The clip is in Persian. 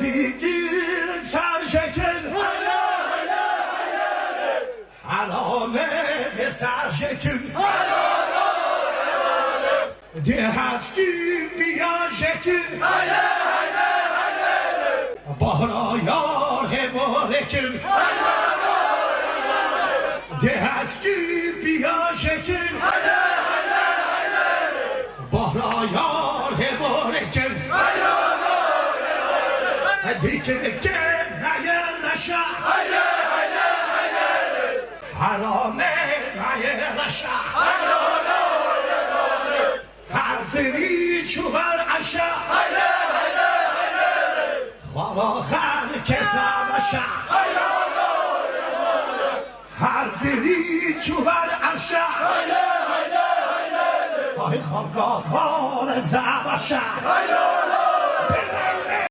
دیگیر سرشکن حرامه سرشکن ده هستی بیا شکن بارا یار بارکن ده هستی بیا شکن بارا یار بارکن دیگه که نیر نشه حرامه نیر نشه حرفی چوبر عشه خواب آخر کسا بشه حرفی چوبر عشه خواب آخر زبشه